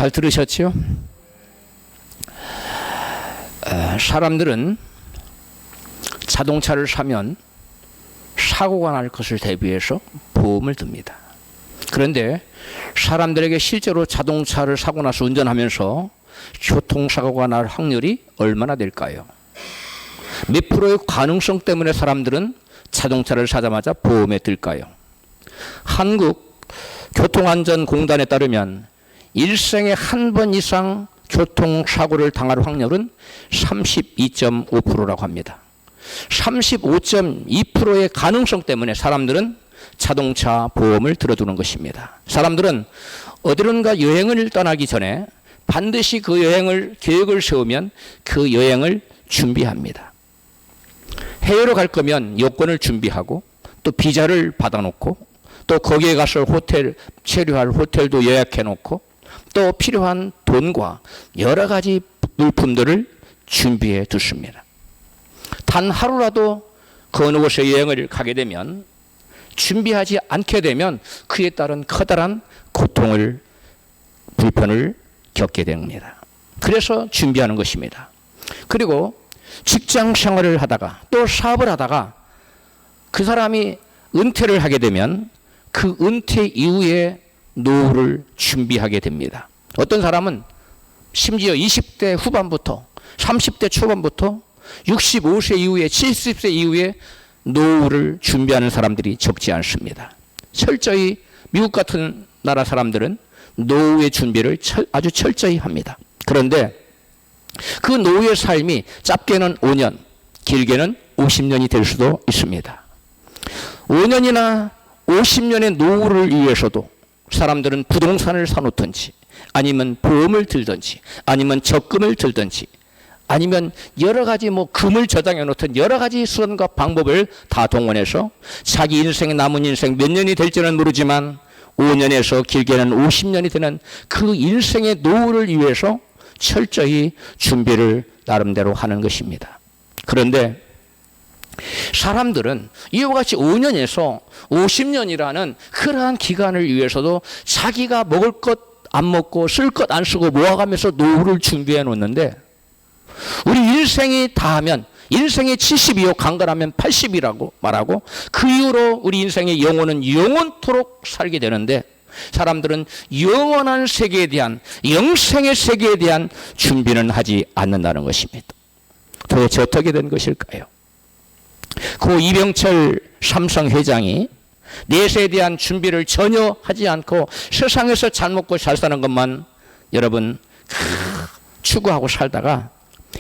잘 들으셨죠? 사람들은 자동차를 사면 사고가 날 것을 대비해서 보험을 듭니다. 그런데 사람들에게 실제로 자동차를 사고 나서 운전하면서 교통사고가 날 확률이 얼마나 될까요? 몇 프로의 가능성 때문에 사람들은 자동차를 사자마자 보험에 들까요? 한국교통안전공단에 따르면 일생에 한 번 이상 교통사고를 당할 확률은 32.5%라고 합니다. 35.2%의 가능성 때문에 사람들은 자동차 보험을 들어두는 것입니다. 사람들은 어디론가 여행을 떠나기 전에 반드시 그 계획을 세우면 그 여행을 준비합니다. 해외로 갈 거면 여권을 준비하고 또 비자를 받아놓고 또 거기에 가서 체류할 호텔도 예약해놓고 또 필요한 돈과 여러 가지 물품들을 준비해 두십니다. 단 하루라도 그 어느 곳에 여행을 가게 되면 준비하지 않게 되면 그에 따른 커다란 불편을 겪게 됩니다. 그래서 준비하는 것입니다. 그리고 직장 생활을 하다가 또 사업을 하다가 그 사람이 은퇴를 하게 되면 그 은퇴 이후에 노후를 준비하게 됩니다. 어떤 사람은 심지어 20대 후반부터 30대 초반부터 65세 이후에 70세 이후에 노후를 준비하는 사람들이 적지 않습니다. 철저히 미국 같은 나라 사람들은 노후의 준비를 아주 철저히 합니다. 그런데 그 노후의 삶이 짧게는 5년, 길게는 50년이 될 수도 있습니다. 5년이나 50년의 노후를 위해서도 사람들은 부동산을 사놓든지 아니면 보험을 들든지 아니면 적금을 들든지 아니면 여러 가지 금을 저장해 놓던 여러 가지 수단과 방법을 다 동원해서 자기 인생에 남은 인생 몇 년이 될지는 모르지만 5년에서 길게는 50년이 되는 그 인생의 노후를 위해서 철저히 준비를 나름대로 하는 것입니다. 그런데 사람들은 이와 같이 5년에서 50년이라는 그러한 기간을 위해서도 자기가 먹을 것 안 먹고 쓸 것 안 쓰고 모아가면서 노후를 준비해 놓는데 우리 인생이 다하면 인생의 70이요 강건하면 80이라고 말하고 그 이후로 우리 인생의 영혼은 영원토록 살게 되는데 사람들은 영원한 세계에 대한 영생의 세계에 대한 준비는 하지 않는다는 것입니다. 도대체 어떻게 된 것일까요? 고 이병철 삼성 회장이 내세에 대한 준비를 전혀 하지 않고 세상에서 잘 먹고 잘 사는 것만 여러분 추구하고 살다가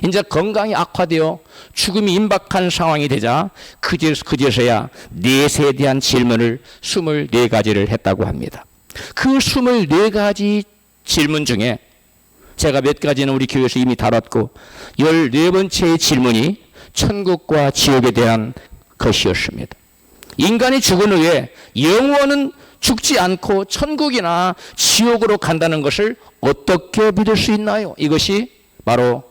이제 건강이 악화되어 죽음이 임박한 상황이 되자 그제서야 내세에 대한 질문을 24가지를 했다고 합니다. 그 24가지 질문 중에 제가 몇 가지는 우리 교회에서 이미 다뤘고 14번째의 질문이 천국과 지옥에 대한 것이었습니다. 인간이 죽은 후에 영원은 죽지 않고 천국이나 지옥으로 간다는 것을 어떻게 믿을 수 있나요? 이것이 바로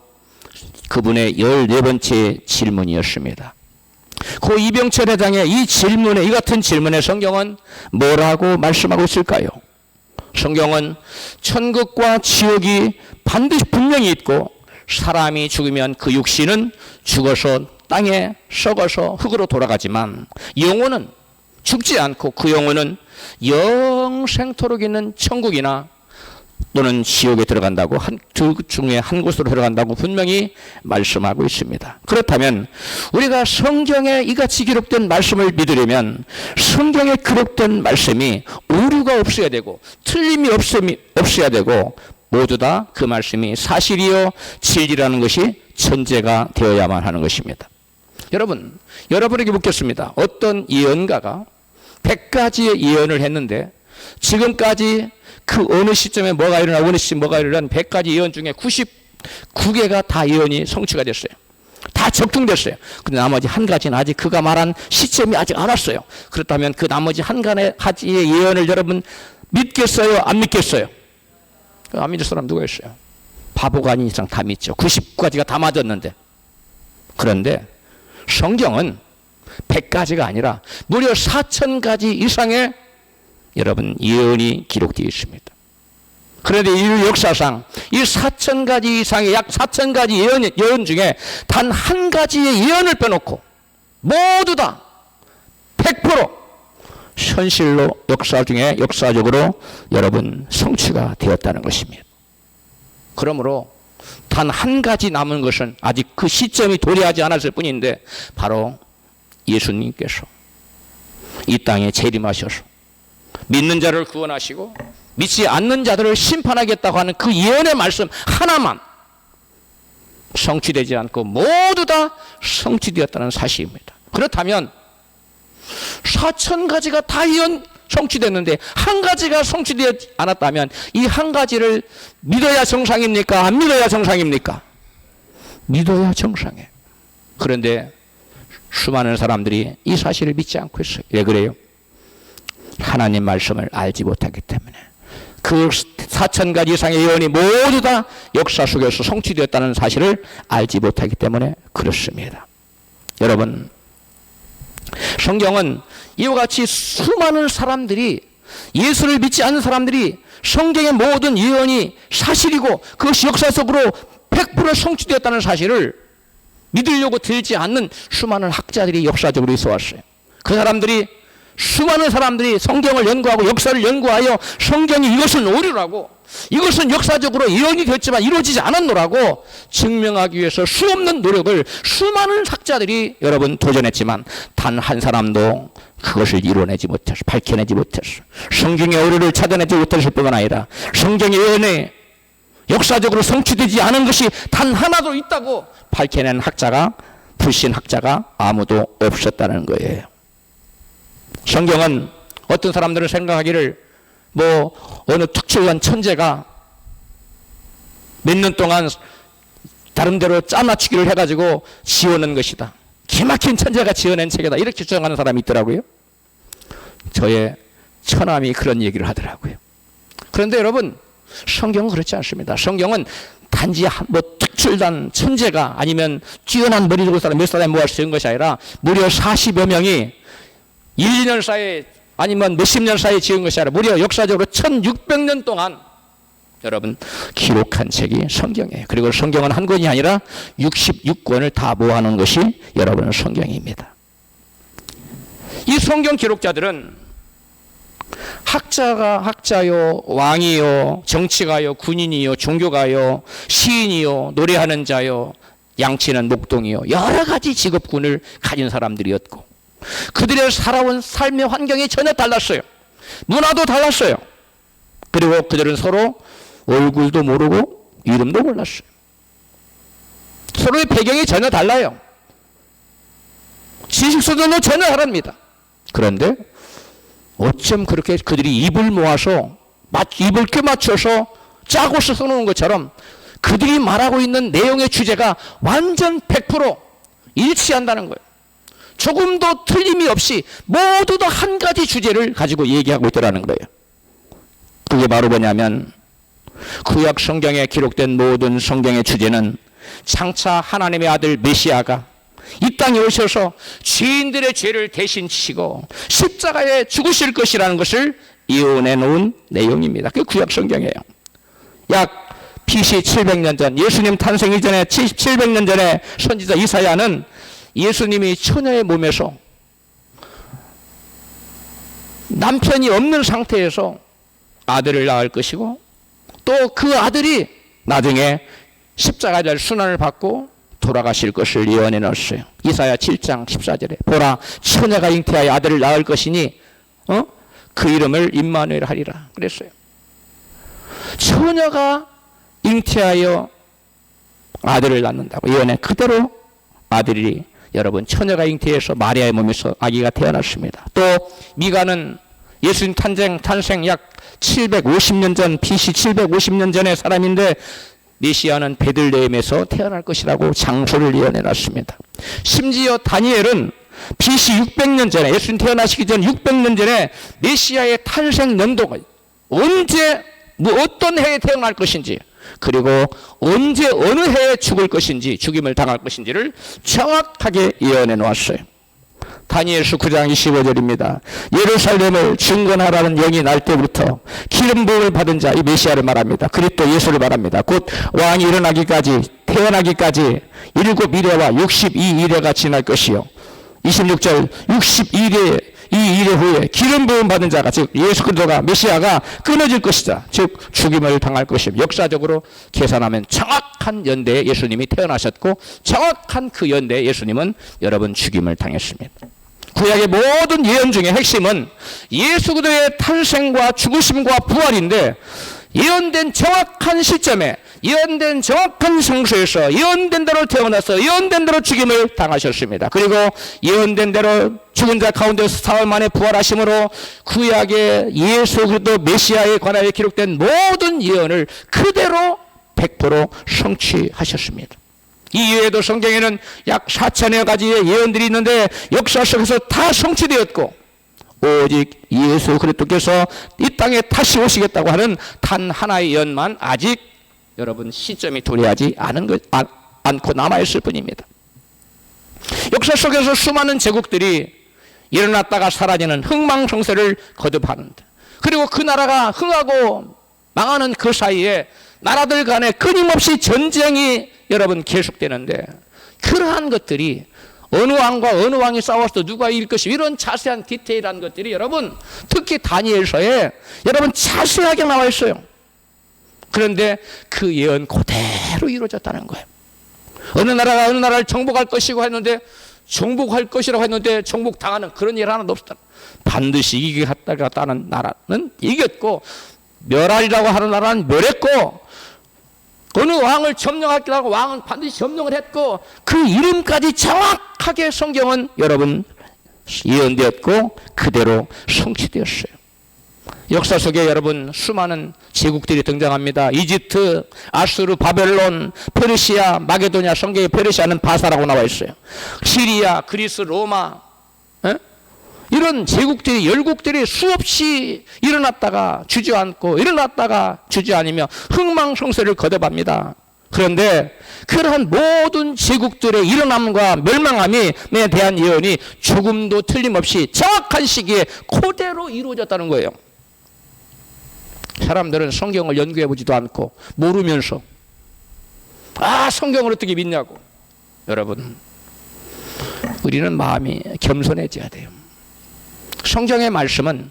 그분의 14번째 질문이었습니다. 고 이병철 회장의 이 같은 질문에 성경은 뭐라고 말씀하고 있을까요? 성경은 천국과 지옥이 반드시 분명히 있고 사람이 죽으면 그 육신은 죽어서 땅에 썩어서 흙으로 돌아가지만 영혼은 죽지 않고 그 영혼은 영생토록 있는 천국이나 또는 지옥에 들어간다고 둘 중에 한 곳으로 들어간다고 분명히 말씀하고 있습니다. 그렇다면 우리가 성경에 이같이 기록된 말씀을 믿으려면 성경에 기록된 말씀이 오류가 없어야 되고 틀림이 없어야 되고 모두 다 그 말씀이 사실이요 진리라는 것이 전제가 되어야만 하는 것입니다. 여러분에게 묻겠습니다. 어떤 예언가가 100가지의 예언을 했는데 지금까지 그 어느 시점에 뭐가 일어나고 어느 시점에 뭐가 일어난 100가지 예언 중에 99개가 다 예언이 성취가 됐어요. 다 적중됐어요. 근데 나머지 한 가지는 아직 그가 말한 시점이 아직 안 왔어요. 그렇다면 그 나머지 한 가지의 예언을 여러분 믿겠어요? 안 믿겠어요? 안 믿을 사람 누가 있어요? 바보가 아닌 이상 다 믿죠. 99가지가 다 맞았는데. 그런데 성경은 100가지가 아니라 무려 4000가지 이상의 여러분 예언이 기록되어 있습니다. 그런데 인류 역사상 이 4,000가지 이상의 약 4,000가지 예언 중에 단 한 가지의 예언을 빼놓고 모두 다 100% 현실로 역사적으로 여러분 성취가 되었다는 것입니다. 그러므로 단 한 가지 남은 것은 아직 그 시점이 도래하지 않았을 뿐인데 바로 예수님께서 이 땅에 재림하셔서 믿는 자를 구원하시고 믿지 않는 자들을 심판하겠다고 하는 그 예언의 말씀 하나만 성취되지 않고 모두 다 성취되었다는 사실입니다. 그렇다면 4,000가지가 다 예언 성취됐는데 한 가지가 성취되지 않았다면 이 한 가지를 믿어야 정상입니까? 안 믿어야 정상입니까? 믿어야 정상이에요. 그런데 수많은 사람들이 이 사실을 믿지 않고 있어요. 왜 그래요? 하나님 말씀을 알지 못하기 때문에. 그 4,000가지 이상의 예언이 모두 다 역사 속에서 성취되었다는 사실을 알지 못하기 때문에 그렇습니다. 여러분, 성경은 이와 같이 수많은 사람들이, 예수를 믿지 않는 사람들이 성경의 모든 예언이 사실이고 그것이 역사 속으로 100% 성취되었다는 사실을 믿으려고 들지 않는 수많은 학자들이 역사적으로 있어 왔어요. 그 사람들이, 수많은 사람들이 성경을 연구하고 역사를 연구하여 성경이 이것은 오류라고, 이것은 역사적으로 예언이 됐지만 이루어지지 않았노라고 증명하기 위해서 수없는 노력을 수많은 학자들이 여러분 도전했지만 단 한 사람도 그것을 이뤄내지 못했어, 밝혀내지 못했어. 성경의 오류를 찾아내지 못했을 뿐만 아니라 성경의 예언에 역사적으로 성취되지 않은 것이 단 하나도 있다고 밝혀낸 학자가, 불신학자가 아무도 없었다는 거예요. 성경은 어떤 사람들은 생각하기를 어느 특출난 천재가 몇 년 동안 다른데로 짜맞추기를 해가지고 지어낸 것이다. 기막힌 천재가 지어낸 책이다. 이렇게 주장하는 사람이 있더라고요. 저의 처남이 그런 얘기를 하더라고요. 그런데 여러분, 성경은 그렇지 않습니다. 성경은 단지 특출난 천재가 아니면 뛰어난 머리 좋은 사람 몇 사람이 모아서 지은 것이 아니라 무려 40여 명이 1, 2년 사이에 아니면 몇십 년 사이에 지은 것이 아니라 무려 역사적으로 1600년 동안 여러분 기록한 책이 성경이에요. 그리고 성경은 한 권이 아니라 66권을 다 모아놓은 것이 여러분 성경입니다. 이 성경 기록자들은 학자요, 왕이요, 정치가요, 군인이요, 종교가요, 시인이요, 노래하는 자요, 양치는 목동이요, 여러 가지 직업군을 가진 사람들이었고 그들의 살아온 삶의 환경이 전혀 달랐어요. 문화도 달랐어요. 그리고 그들은 서로 얼굴도 모르고 이름도 몰랐어요. 서로의 배경이 전혀 달라요. 지식 수준도 전혀 다릅니다. 그런데 어쩜 그렇게 그들이 입을 모아서 입을 껴맞춰서 짜고서 써놓은 것처럼 그들이 말하고 있는 내용의 주제가 완전 100% 일치한다는 거예요. 조금도 틀림이 없이 모두 다 한 가지 주제를 가지고 얘기하고 있더라는 거예요. 그게 바로 뭐냐면 구약 성경에 기록된 모든 성경의 주제는 장차 하나님의 아들 메시아가 이 땅에 오셔서 죄인들의 죄를 대신 지시고 십자가에 죽으실 것이라는 것을 예언해 놓은 내용입니다. 그게 구약 성경이에요. 약 BC 700년 전, 예수님 탄생 이전에 700년 전에 선지자 이사야는 예수님이 처녀의 몸에서 남편이 없는 상태에서 아들을 낳을 것이고 또 그 아들이 나중에 십자가에 달 순환을 받고 돌아가실 것을 예언해 놓았어요. 이사야 7장 14절에 보라 처녀가 잉태하여 아들을 낳을 것이니 그 이름을 임마누엘 하리라 그랬어요. 처녀가 잉태하여 아들을 낳는다고 예언해 그대로 아들이 여러분 처녀가 잉태해서 마리아의 몸에서 아기가 태어났습니다. 또 미가는 예수님 탄생 약 750년 전 BC 750년 전의 사람인데 메시아는 베들레헴에서 태어날 것이라고 장소를 예언해 놨습니다. 심지어 다니엘은 BC 600년 전에 예수님 태어나시기 전 600년 전에 메시아의 탄생 연도가 언제 어떤 해에 태어날 것인지 그리고 언제 어느 해에 죽을 것인지 죽임을 당할 것인지를 정확하게 예언해 놓았어요. 다니엘서 9장 25절입니다. 예루살렘을 증건하라는 영이 날 때부터 기름 부음을 받은 자, 이 메시아를 말합니다. 그리스도 예수를 말합니다. 곧 왕이 일어나기까지, 태어나기까지 7이레와 62이레가 지날 것이요. 26절 62이레 이 일의 후에 기름 부음 받은 자가, 즉 예수 그리스도가, 메시아가 끊어질 것이다. 즉 죽임을 당할 것입니다. 역사적으로 계산하면 정확한 연대에 예수님이 태어나셨고 정확한 그 연대에 예수님은 여러분 죽임을 당했습니다. 구약의 모든 예언 중에 핵심은 예수 그리스도의 탄생과 죽으심과 부활인데, 예언된 정확한 시점에, 예언된 정확한 성소에서 예언된 대로 태어나서 예언된 대로 죽임을 당하셨습니다. 그리고 예언된 대로 죽은 자 가운데서 사흘 만에 부활하심으로 구약의 예수 그리스도 메시아에 관하여 기록된 모든 예언을 그대로 100% 성취하셨습니다. 이외에도 성경에는 약 4천여 가지의 예언들이 있는데 역사 속에서 다 성취되었고, 오직 예수 그리스도께서 이 땅에 다시 오시겠다고 하는 단 하나의 예언만 아직 여러분 시점이 도래하지 않고 남아있을 뿐입니다. 역사 속에서 수많은 제국들이 일어났다가 사라지는 흥망성쇠를 거듭하는데, 그리고 그 나라가 흥하고 망하는 그 사이에 나라들 간에 끊임없이 전쟁이 여러분 계속되는데, 그러한 것들이 어느 왕과 어느 왕이 싸워서 누가 이길 것이, 이런 자세한 디테일한 것들이 여러분 특히 다니엘서에 여러분 자세하게 나와 있어요. 그런데 그 예언 그대로 이루어졌다는 거예요. 어느 나라가 어느 나라를 정복할 것이고 했는데, 정복할 것이라고 했는데 정복당하는 그런 일 하나도 없었다. 반드시 이기겠다는 나라는 이겼고, 멸하리라고 하는 나라는 멸했고, 어느 왕을 점령하기라고 왕은 반드시 점령을 했고, 그 이름까지 정확하게 성경은 여러분 예언되었고 그대로 성취되었어요. 역사 속에 여러분 수많은 제국들이 등장합니다. 이집트, 아수르, 바벨론, 페르시아, 마게도냐, 성경에 페르시아는 바사라고 나와 있어요. 시리아, 그리스, 로마, 이런 제국들이, 열국들이 수없이 일어났다가 주저앉고 일어났다가 주저앉으며 흥망성쇠를 거듭합니다. 그런데 그러한 모든 제국들의 일어남과 멸망함에 대한 예언이 조금도 틀림없이 정확한 시기에 그대로 이루어졌다는 거예요. 사람들은 성경을 연구해 보지도 않고 모르면서 성경을 어떻게 믿냐고. 여러분, 우리는 마음이 겸손해져야 돼요. 성경의 말씀은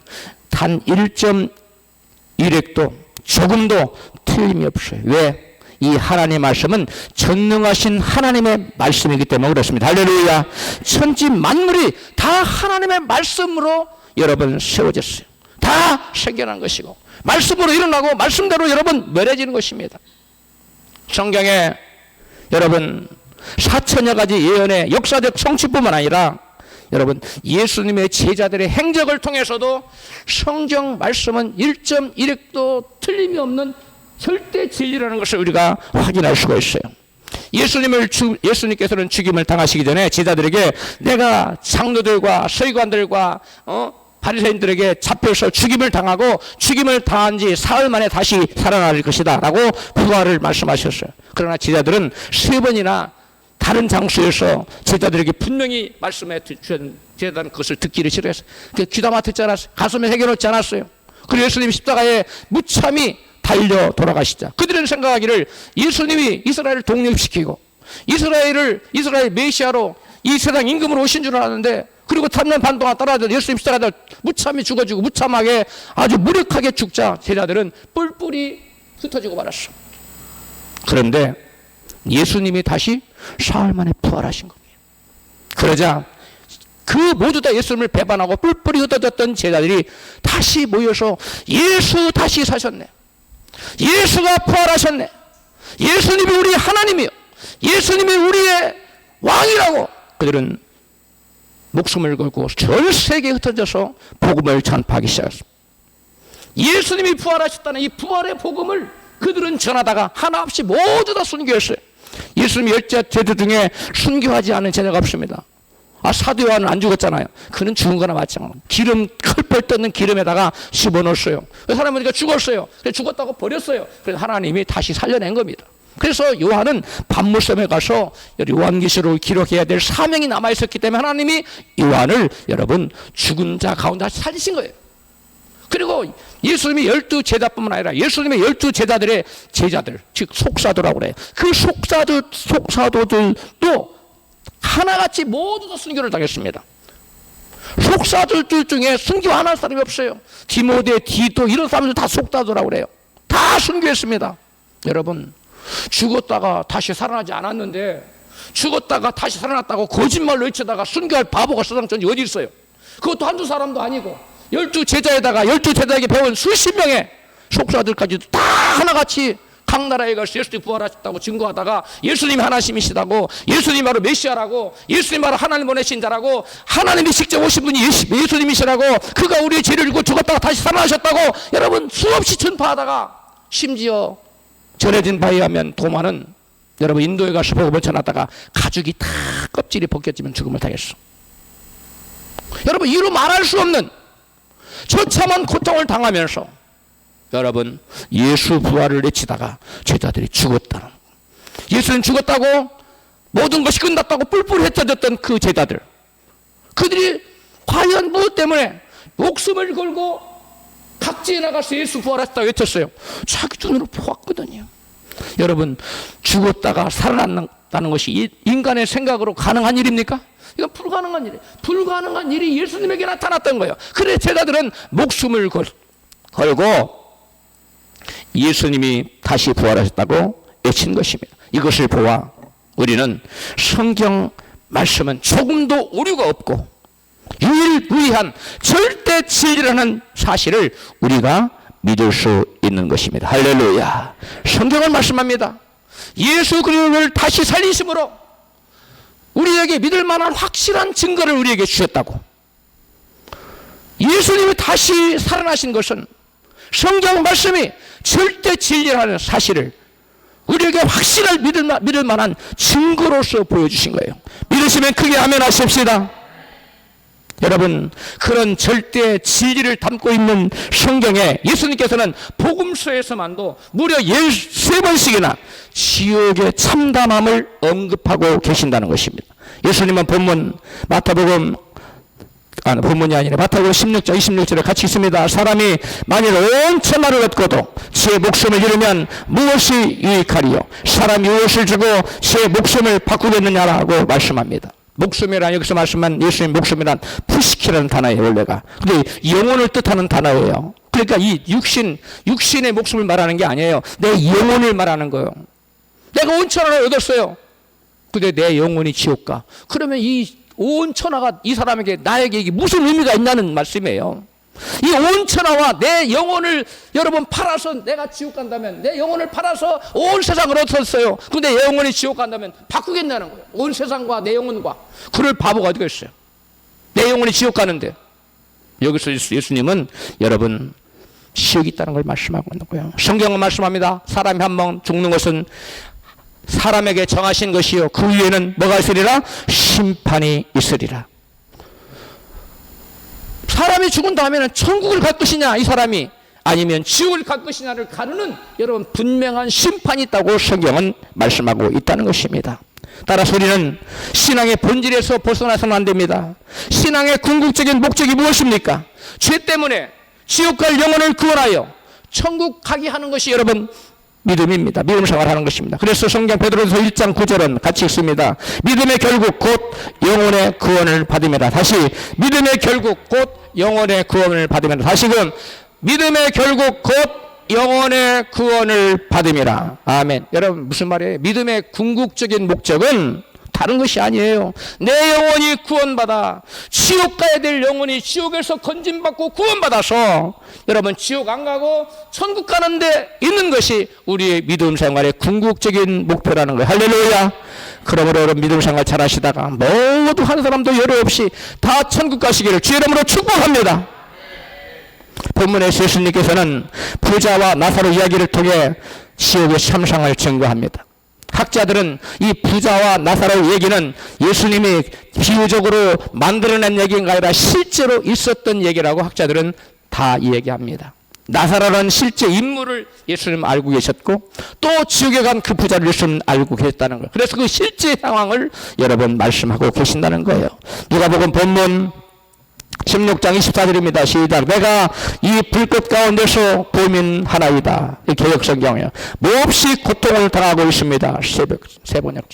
단 1.1획도 조금도 틀림이 없어요. 왜? 이 하나님의 말씀은 전능하신 하나님의 말씀이기 때문에 그렇습니다. 할렐루야. 천지 만물이 다 하나님의 말씀으로 여러분 세워졌어요. 다 생겨난 것이고 말씀으로 일어나고 말씀대로 여러분 멸해지는 것입니다. 성경에 여러분 4천여 가지 예언의 역사적 성취뿐만 아니라 여러분 예수님의 제자들의 행적을 통해서도 성경 말씀은 1.1획도 틀림이 없는 절대 진리라는 것을 우리가 확인할 수가 있어요. 예수님께서는 죽임을 당하시기 전에 제자들에게 내가 장로들과 서기관들과 바리새인들에게 잡혀서 죽임을 당하고 죽임을 당한 지 사흘 만에 다시 살아날 것이다 라고 부활을 말씀하셨어요. 그러나 제자들은 3번이나 다른 장소에서 제자들에게 분명히 말씀해 주신 제자들은 그것을 듣기를 싫어했어요. 귀담아 듣지 않았어요. 가슴에 새겨놓지 않았어요. 그리고 예수님이 십자가에 무참히 달려 돌아가시자 그들은 생각하기를 예수님이 이스라엘을 독립시키고 이스라엘 메시아로 이 세상 임금으로 오신 줄 알았는데, 그리고 3년 반 동안 따라서 예수님 십자가에 무참히 죽어주고 무참하게 아주 무력하게 죽자 제자들은 뿔뿔이 흩어지고 말았어. 그런데 예수님이 다시 사흘 만에 부활하신 겁니다. 그러자 그 모두 다 예수님을 배반하고 뿔뿔이 흩어졌던 제자들이 다시 모여서 예수 다시 사셨네, 예수가 부활하셨네, 예수님이 우리 하나님이요, 예수님이 우리의 왕이라고 그들은 목숨을 걸고 전 세계에 흩어져서 복음을 전파하기 시작했습니다. 예수님이 부활하셨다는 이 부활의 복음을 그들은 전하다가 하나 없이 모두 다 순교했어요. 예수님이 10제자 중에 순교하지 않은 제자가 없습니다. 사도 요한은 안 죽었잖아요. 그는 죽은 거나 마찬가지입니다. 기름, 펄펄 떴는 기름에다가 집어넣었어요. 사람은 죽었어요. 죽었다고 버렸어요. 그래서 하나님이 다시 살려낸 겁니다. 그래서 요한은 반모섬에 가서 요한계시록을 기록해야 될 사명이 남아있었기 때문에 하나님이 요한을 여러분 죽은 자 가운데 살리신 거예요. 그리고 예수님이 12제자뿐만 아니라 예수님의 12제자들의 제자들, 즉 속사도라고 그래요. 그 속사도들도 하나같이 모두 다 순교를 당했습니다. 속사도들 중에 순교 안 할 사람이 없어요. 디모데, 디도 이런 사람들 다 속사도라고 그래요. 다 순교했습니다. 여러분, 죽었다가 다시 살아나지 않았는데 죽었다가 다시 살아났다고 거짓말로 외치다가 순교할 바보가 세상 전에 어디 있어요? 그것도 한두 사람도 아니고 12제자에다가 12제자에게 배운 수십 명의 속사들까지도 다 하나같이 각 나라에 가서 예수님 부활하셨다고 증거하다가 예수님이 하나님이시다고, 예수님이 바로 메시아라고, 예수님이 바로 하나님 보내신 자라고, 하나님이 직접 오신 분이 예수님이시라고, 그가 우리의 죄를 지고 죽었다가 다시 살아나셨다고 여러분 수없이 전파하다가 심지어 전해진 바에 의하면 도마는 여러분 인도에 가서 복음을 전하다가 가죽이 다 껍질이 벗겨지면 죽음을 당했어. 여러분 이루 말할 수 없는 처참한 고통을 당하면서 여러분 예수 부활을 외치다가 제자들이 죽었다는, 예수는 죽었다고 모든 것이 끝났다고 뿔뿔이 흩어졌던 그 제자들, 그들이 과연 무엇 때문에 목숨을 걸고 각지에 나가서 예수 부활했다고 외쳤어요? 자기 눈으로 보았거든요. 여러분 죽었다가 살아난다는 것이 인간의 생각으로 가능한 일입니까? 이건 불가능한 일이에요. 불가능한 일이 예수님에게 나타났던 거예요. 그래 제자들은 목숨을 걸고 예수님이 다시 부활하셨다고 외친 것입니다. 이것을 보아 우리는 성경 말씀은 조금도 오류가 없고 유일무이한 절대 진리라는 사실을 우리가 믿을 수 있는 것입니다. 할렐루야. 성경은 말씀합니다. 예수 그리스도를 다시 살리심으로 우리에게 믿을 만한 확실한 증거를 우리에게 주셨다고. 예수님이 다시 살아나신 것은 성경 말씀이 절대 진리라는 사실을 우리에게 확실한 믿을 만한 증거로서 보여주신 거예요. 믿으시면 크게 아멘 하십시다. 여러분 그런 절대 진리를 담고 있는 성경에 예수님께서는 복음서에서만도 무려 13번씩이나 지옥의 참담함을 언급하고 계신다는 것입니다. 예수님은 본문 마태복음 본문이 아니라 마태복음 16장 26절에 같이 있습니다. 사람이 만일 온 천하를 얻고도 제 목숨을 잃으면 무엇이 유익하리요? 사람이 무엇을 주고 제 목숨을 바꾸겠느냐라고 말씀합니다. 목숨이란 여기서 말씀한 예수님 목숨이란 푸시키라는 단어예요 원래가. 근데 영혼을 뜻하는 단어예요. 그러니까 이 육신의 목숨을 말하는 게 아니에요. 내 영혼을 말하는 거예요. 내가 온 천하를 얻었어요. 근데 내 영혼이 지옥 가. 그러면 이 온 천하가 이 사람에게 나에게 이게 무슨 의미가 있냐는 말씀이에요. 이 온 천하와 내 영혼을 여러분 팔아서 내가 지옥 간다면, 내 영혼을 팔아서 온 세상을 얻었어요. 근데 내 영혼이 지옥 간다면 바꾸겠냐는 거예요. 온 세상과 내 영혼과. 그럴 바보가 어디가 있어요? 내 영혼이 지옥 가는데. 여기서 예수님은 여러분 지옥이 있다는 걸 말씀하고 있는 거예요. 성경은 말씀합니다. 사람이 한 번 죽는 것은 사람에게 정하신 것이요 그 위에는 뭐가 있으리라? 심판이 있으리라. 사람이 죽은 다음에는 천국을 갈 것이냐 이 사람이, 아니면 지옥을 갈 것이냐를 가르는 여러분 분명한 심판이 있다고 성경은 말씀하고 있다는 것입니다. 따라서 우리는 신앙의 본질에서 벗어나서는 안 됩니다. 신앙의 궁극적인 목적이 무엇입니까? 죄 때문에 지옥 갈 영혼을 구원하여 천국 가게 하는 것이 여러분 믿음입니다. 믿음 생활하는 것입니다. 그래서 성경 베드로전서 1장 9절은 같이 읽습니다. 믿음의 결국 곧 영혼의 구원을 받음이라. 다시 믿음의 결국 곧 영혼의 구원을 받음이라. 다시금 믿음의 결국 곧 영혼의 구원을 받음이라. 아멘. 여러분 무슨 말이에요? 믿음의 궁극적인 목적은 다른 것이 아니에요. 내 영혼이 구원받아 지옥 가야 될 영혼이 지옥에서 건진받고 구원받아서 여러분 지옥 안 가고 천국 가는 데 있는 것이 우리의 믿음 생활의 궁극적인 목표라는 거예요. 할렐루야. 그러므로 여러분 믿음 생활 잘 하시다가 모두 한 사람도 여려 없이 다 천국 가시기를 주의 이름으로 축복합니다. 본문에서 예수님께서는 부자와 나사로 이야기를 통해 지옥의 참상을 증거합니다. 학자들은 이 부자와 나사로 얘기는 예수님이 비유적으로 만들어낸 얘기가 아니라 실제로 있었던 얘기라고 학자들은 다 얘기합니다. 나사로라는 실제 인물을 예수님 알고 계셨고 또 지옥에 간 그 부자를 예수님 알고 계셨다는 거예요. 그래서 그 실제 상황을 여러분 말씀하고 계신다는 거예요. 누가복음 본문 16장 24절입니다. 시작. 내가 이 불꽃 가운데서 고민하나이다. 이 개역성경이에요. 몹시 고통을 당하고 있습니다. 세 번역.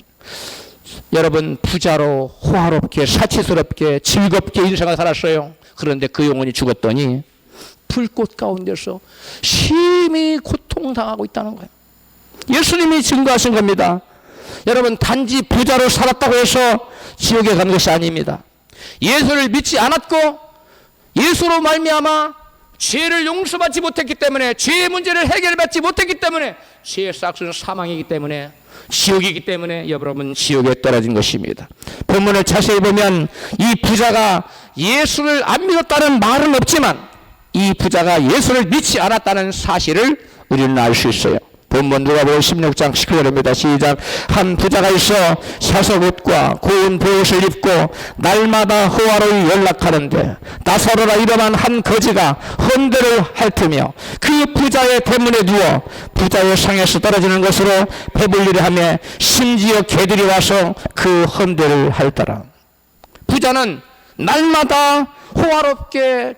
여러분 부자로 호화롭게 사치스럽게 즐겁게 인생을 살았어요. 그런데 그 영혼이 죽었더니 불꽃 가운데서 심히 고통당하고 있다는 거예요. 예수님이 증거하신 겁니다. 여러분 단지 부자로 살았다고 해서 지옥에 가는 것이 아닙니다. 예수를 믿지 않았고 예수로 말미암아 죄를 용서받지 못했기 때문에 죄의 문제를 해결받지 못했기 때문에 죄의 싹수는 사망이기 때문에 지옥이기 때문에 여러분 지옥에 떨어진 것입니다. 본문을 자세히 보면 이 부자가 예수를 안 믿었다는 말은 없지만 이 부자가 예수를 믿지 않았다는 사실을 우리는 알 수 있어요. 본문 누가복음 16장 19절입니다. 시작. 한 부자가 있어 사석옷과 고운 베옷을 입고 날마다 호화로이 연락하는데 나사로라 이름한 한 거지가 헌대를 핥으며 그 부자의 대문에 누워 부자의 상에서 떨어지는 것으로 배불리려 하며 심지어 개들이 와서 그 헌대를 핥더라. 부자는 날마다 호화롭게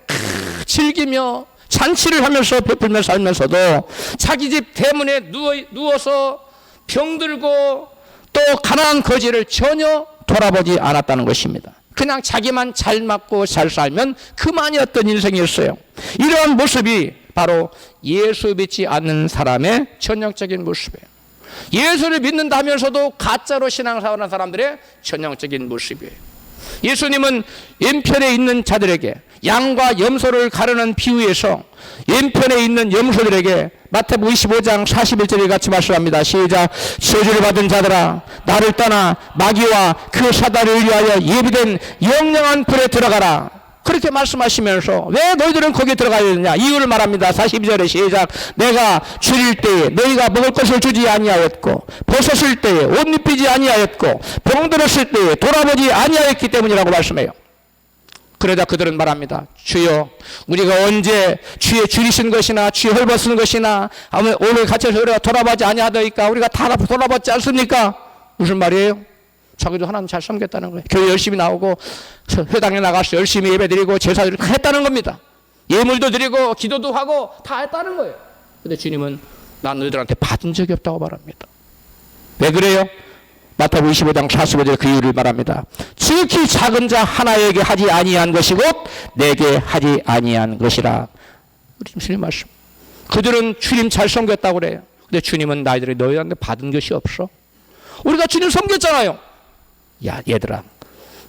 즐기며 잔치를 하면서 베풀며 살면서도 자기 집 대문에 누워서 병들고 또 가난한 거지를 전혀 돌아보지 않았다는 것입니다. 그냥 자기만 잘 맞고 잘 살면 그만이었던 인생이었어요. 이러한 모습이 바로 예수 믿지 않는 사람의 전형적인 모습이에요. 예수를 믿는다 하면서도 가짜로 신앙생활하는 사람들의 전형적인 모습이에요. 예수님은 왼편에 있는 자들에게 양과 염소를 가르는 비유에서 왼편에 있는 염소들에게 마태복음 25장 41절에 같이 말씀합니다. 시작. 저주를 받은 자들아 나를 떠나 마귀와 그 사다리를 위하여 예비된 영영한 불에 들어가라. 그렇게 말씀하시면서 왜 너희들은 거기에 들어가야 되느냐 이유를 말합니다. 42절에 시작. 내가 줄일 때에 너희가 먹을 것을 주지 아니하였고 벗었을 때에 옷 입히지 아니하였고 병들었을 때에 돌아보지 아니하였기 때문이라고 말씀해요. 그러자 그들은 말합니다. 주여 우리가 언제 주의 줄이신 것이나 주의 헐벗은 것이나 오늘 갇혀서 우리가 돌아보지 아니하더이까 우리가 다 돌아봤지 않습니까? 무슨 말이에요? 자기도 하나님 잘 섬겼다는 거예요. 교회 열심히 나오고 회당에 나가서 열심히 예배드리고 제사드리고 다 했다는 겁니다. 예물도 드리고 기도도 하고 다 했다는 거예요. 근데 주님은 난 너희들한테 받은 적이 없다고 말합니다. 왜 그래요? 마태복음 25장 45절 그 이유를 말합니다. 지극히 작은 자 하나에게 하지 아니한 것이 곧 내게 하지 아니한 것이라. 우리 주님 말씀. 그들은 주님 잘 섬겼다고 그래요. 근데 주님은 너희들이 너희한테 받은 것이 없어. 우리가 주님 섬겼잖아요. 야 얘들아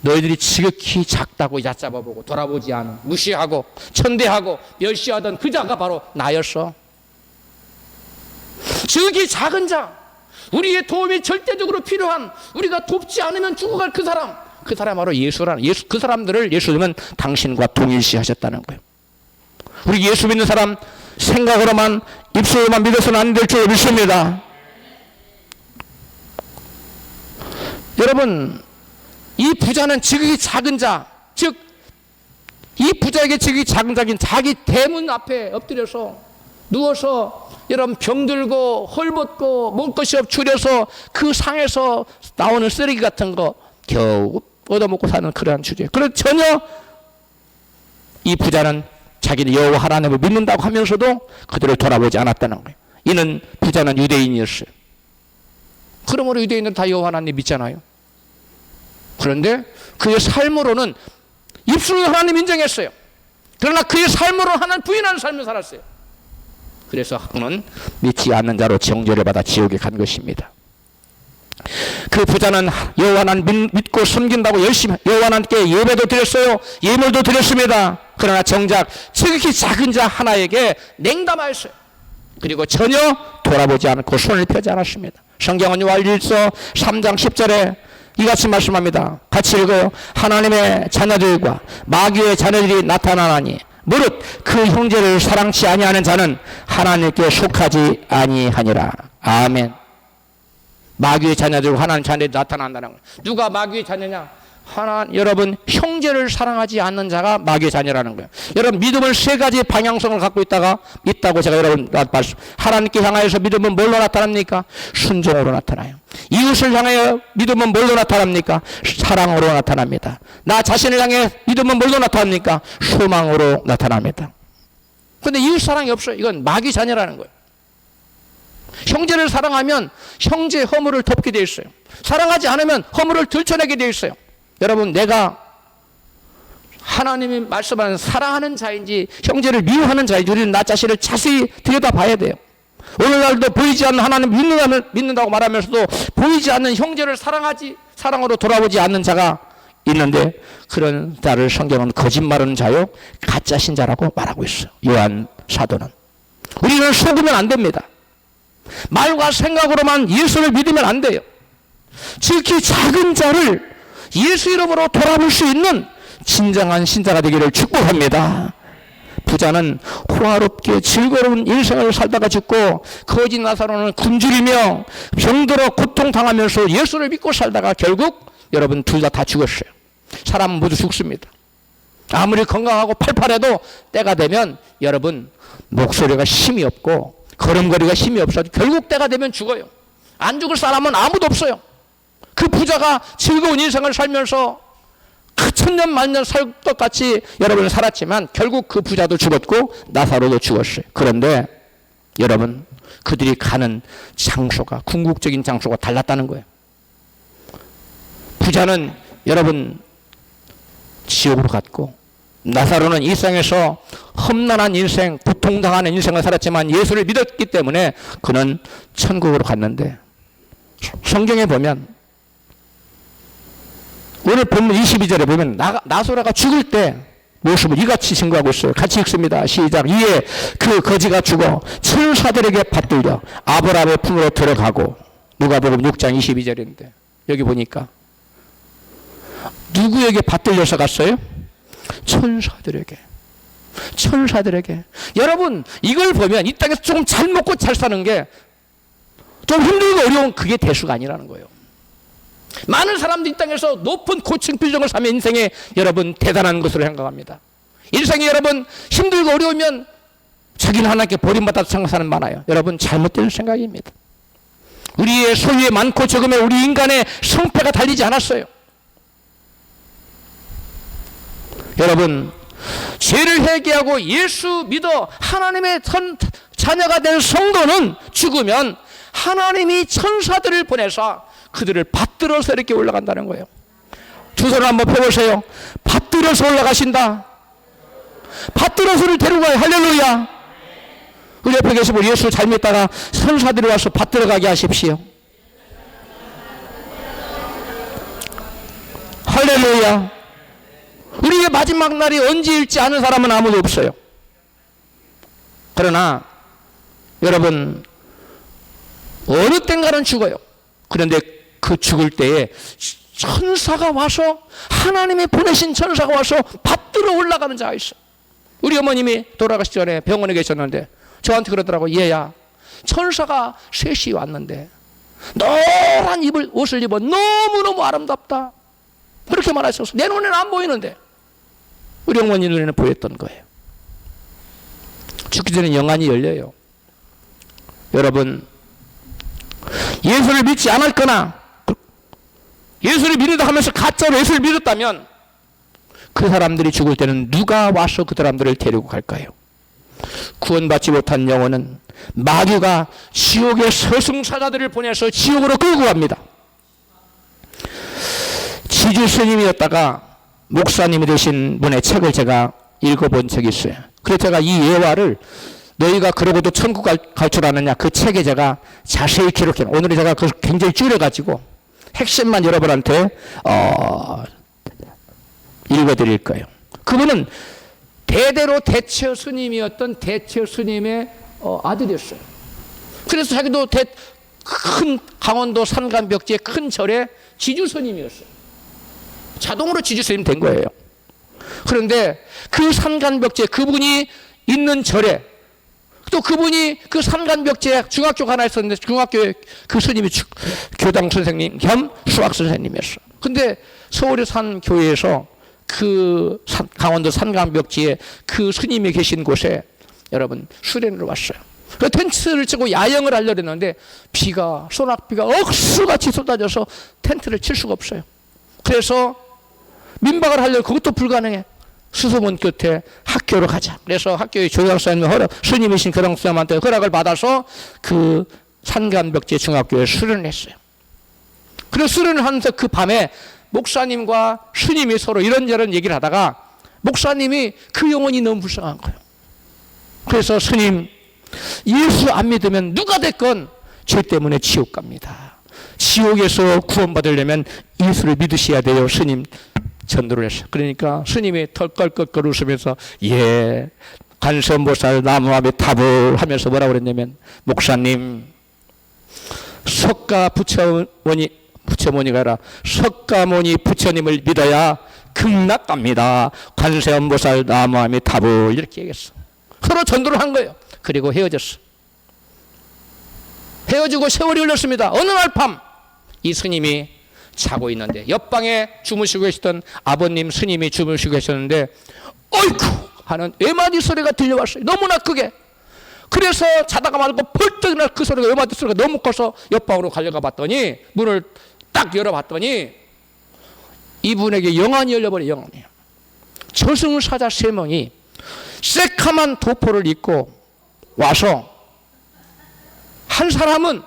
너희들이 지극히 작다고 얕잡아보고 돌아보지 않은 무시하고 천대하고 멸시하던 그 자가 바로 나였어. 지극히 작은 자 우리의 도움이 절대적으로 필요한 우리가 돕지 않으면 죽어갈 그 사람 바로 예수라는 그 사람들을 예수님은 당신과 동일시하셨다는 거예요. 우리 예수 믿는 사람 생각으로만 입술로만 믿어서는 안 될 줄 믿습니다. 여러분 이 부자는 지극히 작은 자 즉 이 부자에게 지극히 작은 자긴 자기 대문 앞에 엎드려서 누워서 여러분 병들고 헐벗고 먹을 것이 없 줄여서 그 상에서 나오는 쓰레기 같은 거 겨우 얻어먹고 사는 그러한 주제. 그래서 전혀 이 부자는 자기는 여호와 하나님을 믿는다고 하면서도 그들을 돌아보지 않았다는 거예요. 이는 부자는 유대인이었어요. 그러므로 유대인들은 다 여호와 하나님 믿잖아요. 그런데 그의 삶으로는 입술로 하나님 인정했어요. 그러나 그의 삶으로 하나님 부인하는 삶을 살았어요. 그래서 그는 믿지 않는 자로 정죄를 받아 지옥에 간 것입니다. 그 부자는 여호와 하나님 믿고 섬긴다고 열심히 여호와 하나님께 예배도 드렸어요. 예물도 드렸습니다. 그러나 정작 지극히 작은 자 하나에게 냉담하였어요. 그리고 전혀 돌아보지 않고 손을 펴지 않았습니다. 성경은 요한일서 3장 10절에 이같이 말씀합니다. 같이 읽어요. 하나님의 자녀들과 마귀의 자녀들이 나타나나니 무릇 그 형제를 사랑치 아니하는 자는 하나님께 속하지 아니하니라. 아멘. 마귀의 자녀들과 하나님 자녀들이 나타난다는 거예요. 누가 마귀의 자녀냐? 여러분 형제를 사랑하지 않는 자가 마귀의 자녀라는 거예요. 여러분 믿음을 세 가지 방향성을 갖고 있다고 제가 여러분 말씀. 하나님께 향하여서 믿음은 뭘로 나타납니까? 순종으로 나타나요. 이웃을 향하여 믿음은 뭘로 나타납니까? 사랑으로 나타납니다. 나 자신을 향해 믿음은 뭘로 나타납니까? 소망으로 나타납니다. 그런데 이웃 사랑이 없어요. 이건 마귀 자녀라는 거예요. 형제를 사랑하면 형제의 허물을 덮게 되어 있어요. 사랑하지 않으면 허물을 들춰내게 되어 있어요. 여러분, 내가 하나님이 말씀하는 사랑하는 자인지 형제를 미워하는 자인지 우리는 나 자신을 자세히 들여다봐야 돼요. 오늘날도 보이지 않는 하나님 믿는다고 말하면서도 보이지 않는 형제를 사랑으로 돌아보지 않는 자가 있는데, 그런 자를 성경은 거짓말하는 자요 가짜 신자라고 말하고 있어요. 요한 사도는. 우리는 속으면 안 됩니다. 말과 생각으로만 예수를 믿으면 안 돼요. 특히 작은 자를 예수 이름으로 돌아볼 수 있는 진정한 신자가 되기를 축복합니다. 부자는 호화롭게 즐거운 인생을 살다가 죽고, 거지 나사로는 굶주리며 병들어 고통당하면서 예수를 믿고 살다가 결국 여러분 둘 다 죽었어요. 사람은 모두 죽습니다. 아무리 건강하고 팔팔해도 때가 되면 여러분 목소리가 힘이 없고 걸음걸이가 힘이 없어도 결국 때가 되면 죽어요. 안 죽을 사람은 아무도 없어요. 그 부자가 즐거운 인생을 살면서 천년 만년 살 것 같이 여러분 살았지만 결국 그 부자도 죽었고 나사로도 죽었어요. 그런데 여러분 그들이 가는 장소가, 궁극적인 장소가 달랐다는 거예요. 부자는 여러분 지옥으로 갔고, 나사로는 일상에서 험난한 인생, 고통당하는 인생을 살았지만 예수를 믿었기 때문에 그는 천국으로 갔는데, 성경에 보면 오늘 본문 22절에 보면 나사로가 죽을 때 모습을 이같이 증거하고 있어요. 같이 읽습니다. 시작. 이에 그 거지가 죽어 천사들에게 받들려 아브라함의 품으로 들어가고, 누가복음 6장 22절인데 여기 보니까 누구에게 받들려서 갔어요? 천사들에게. 여러분 이걸 보면 이 땅에서 조금 잘 먹고 잘 사는 게 좀 힘들고 어려운 그게 대수가 아니라는 거예요. 많은 사람들이 이 땅에서 높은 고층 빌딩을 사면 인생에 여러분 대단한 것으로 생각합니다. 인생이 여러분 힘들고 어려우면 자기는 하나님께 버림받아서 생각하는 사람 많아요. 여러분 잘못된 생각입니다. 우리의 소유에 많고 적음에 우리 인간의 성패가 달리지 않았어요. 여러분 죄를 회개하고 예수 믿어 하나님의 자녀가 된 성도는 죽으면 하나님이 천사들을 보내서 그들을 받들어서 이렇게 올라간다는 거예요. 두 손을 한번 펴보세요. 받들어서 올라가신다. 받들어서를 데리고 가요. 할렐루야. 우리 옆에 계신 분 예수 잘 믿다가 천사들이 와서 받들어가게 하십시오. 할렐루야. 우리의 마지막 날이 언제일지 아는 사람은 아무도 없어요. 그러나 여러분 어느 땐가는 죽어요. 그런데 그 죽을 때에 천사가 와서, 하나님이 보내신 천사가 와서 받들어 올라가는 자가 있어요. 우리 어머님이 돌아가시기 전에 병원에 계셨는데 저한테 그러더라고. 얘야, 천사가 셋이 왔는데 노란 옷을 입어 너무너무 아름답다, 그렇게 말하셨어. 내 눈에는 안 보이는데 우리 어머니 눈에는 보였던 거예요. 죽기 전에 영안이 열려요. 여러분 예수를 믿지 않았거나 예수를 믿는다 하면서 가짜로 예수를 믿었다면 그 사람들이 죽을 때는 누가 와서 그 사람들을 데리고 갈까요? 구원받지 못한 영혼은 마귀가 지옥의 서승사자들을 보내서 지옥으로 끌고 갑니다. 지주 스님이었다가 목사님이 되신 분의 책을 제가 읽어본 적이 있어요. 그래서 제가 이 예화를 너희가 그러고도 천국 갈 줄 아느냐, 그 책에 제가 자세히 기록해요. 오늘 제가 그걸 굉장히 줄여가지고 핵심만 여러분한테 읽어드릴 거예요. 그분은 대대로 대처 스님이었던 대처 스님의 아들이었어요. 그래서 자기도 큰 강원도 산간벽지의 큰 절의 지주 스님이었어요. 자동으로 지주 스님 된 거예요. 그런데 그 산간벽지에 그분이 있는 절에 또 그분이 그 산간벽지에 중학교가 하나 있었는데 중학교에 그 스님이 교당 선생님 겸 수학 선생님이었어. 근데 서울의 산 교회에서 강원도 산강벽지에 그 스님이 계신 곳에 여러분 수련을 왔어요. 그 텐트를 치고 야영을 하려고 했는데 비가 소낙비가 억수같이 쏟아져서 텐트를 칠 수가 없어요. 그래서 민박을 하려고 그것도 불가능해. 수소문 끝에 학교로 가자. 그래서 학교의 조장사님 스님이신 교장선생님한테 허락을 받아서 그 산간벽지 중학교에 수련을 했어요. 그래서 수련을 하면서 그 밤에 목사님과 스님이 서로 이런저런 얘기를 하다가 목사님이 그 영혼이 너무 불쌍한 거예요. 그래서 스님, 예수 안 믿으면 누가 됐건 죄 때문에 지옥 갑니다. 지옥에서 구원받으려면 예수를 믿으셔야 돼요. 스님 전도를 했어요. 그러니까 스님이 털껄껄껄 웃으면서 예, 관세음보살 나무함에 답을 하면서 뭐라고 그랬냐면 목사님, 석가 부처모니가 아니라 석가모니 부처님을 믿어야 극락 갑니다. 관세음보살 나무함에 답을 이렇게 얘기했어. 서로 전도를 한 거예요. 그리고 헤어졌어. 헤어지고 세월이 흘렀습니다. 어느 날 밤 이 스님이 자고 있는데 옆방에 주무시고 계시던 아버님 스님이 주무시고 계셨는데 어이쿠 하는 외마디 소리가 들려왔어요. 너무나 크게. 그래서 자다가 말고 벌떡 일어나 그 소리가 외마디 소리가 너무 커서 옆방으로 달려가 봤더니 문을 딱 열어봤더니 이분에게 영안이 열려버려. 영안이. 저승사자 3명이 새카만 도포를 입고 와서 한 사람은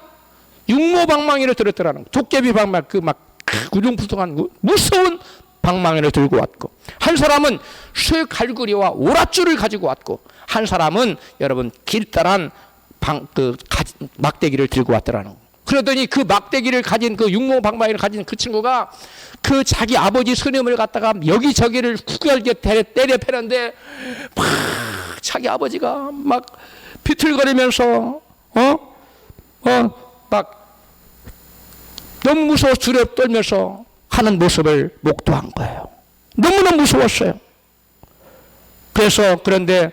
육모방망이를 들었더라는 거예요. 도깨비 방망이 그 막 구중부둥한 무서운 방망이를 들고 왔고 한 사람은 쇠갈고리와 오랏줄을 가지고 왔고 한 사람은 여러분 길다란 막대기를 들고 왔더라는 거예요. 그러더니 그 막대기를 가진 그 육모방망이를 가진 그 친구가 그 자기 아버지 스님을 갖다가 여기저기를 구결게 때려 패는데 막 자기 아버지가 막 비틀거리면서 막 너무 무서워 두렵 떨면서 하는 모습을 목도한 거예요. 너무나 무서웠어요. 그래서 그런데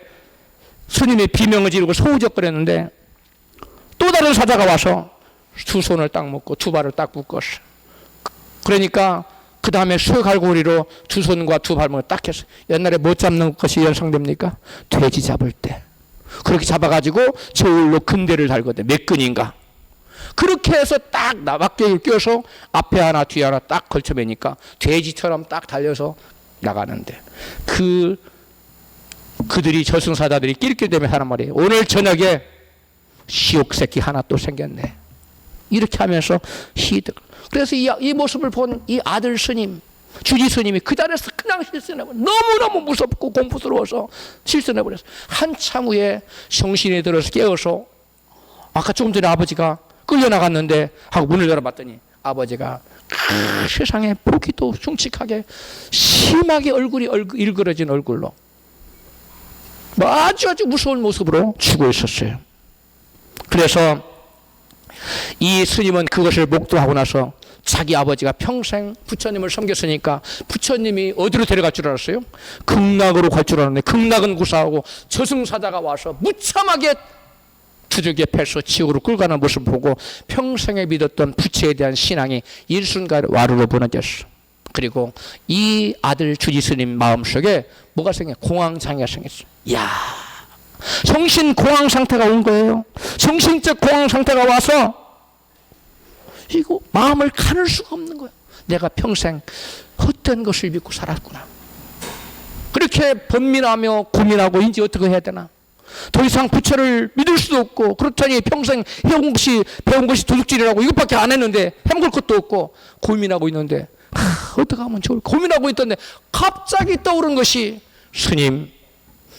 스님이 비명을 지르고 소우적거렸는데 또 다른 사자가 와서 두 손을 딱 묶고 두 발을 딱 묶었어요. 그러니까 그 다음에 쇠갈고리로 두 손과 두 발목을 딱 했어요. 옛날에 못 잡는 것이 연상됩니까? 돼지 잡을 때 그렇게 잡아가지고 저울로 근대를 달거든. 몇 근인가. 그렇게 해서 딱 막대기를 껴서 앞에 하나 뒤에 하나 딱 걸쳐매니까 돼지처럼 딱 달려서 나가는데 그들이 저승사자들이 낄낄대며 하는 말이에요. 오늘 저녁에 시옥새끼 하나 또 생겼네. 이렇게 하면서 시들. 그래서 이 모습을 본 이 아들 스님, 주지 스님이 그 자리에서 그냥 실선해버렸어요. 너무너무 무섭고 공포스러워서 실선해버렸어요. 한참 후에 정신이 들어서 깨어서 아까 조금 전에 아버지가 끌려나갔는데 하고 문을 열어봤더니 아버지가 세상에 보기도 흉측하게 심하게 얼굴이 일그러진 얼굴로 아주 무서운 모습으로 죽어 있었어요. 그래서 이 스님은 그것을 목도하고 나서 자기 아버지가 평생 부처님을 섬겼으니까 부처님이 어디로 데려갈 줄 알았어요? 극락으로 갈 줄 알았는데 극락은 구사하고 저승사자가 와서 무참하게 두들겨 패서 지옥으로 끌고 가는 모습을 보고 평생에 믿었던 부처에 대한 신앙이 일순간에 와르르 무너졌어. 그리고 이 아들 주지스님 마음속에 뭐가 생겨? 공황장애가 생겼어. 이야, 정신 공황 상태가 온 거예요. 정신적 공황 상태가 와서 이거 마음을 가눌 수가 없는 거예요. 내가 평생 헛된 것을 믿고 살았구나. 그렇게 번민하며 고민하고 이제 어떻게 해야 되나. 더 이상 부처를 믿을 수도 없고 그렇다니 평생 배운 것이 도둑질이라고 이것밖에 안 했는데 해먹을 것도 없고 고민하고 있는데 어떻게 하면 좋을까 고민하고 있던데 갑자기 떠오른 것이 스님,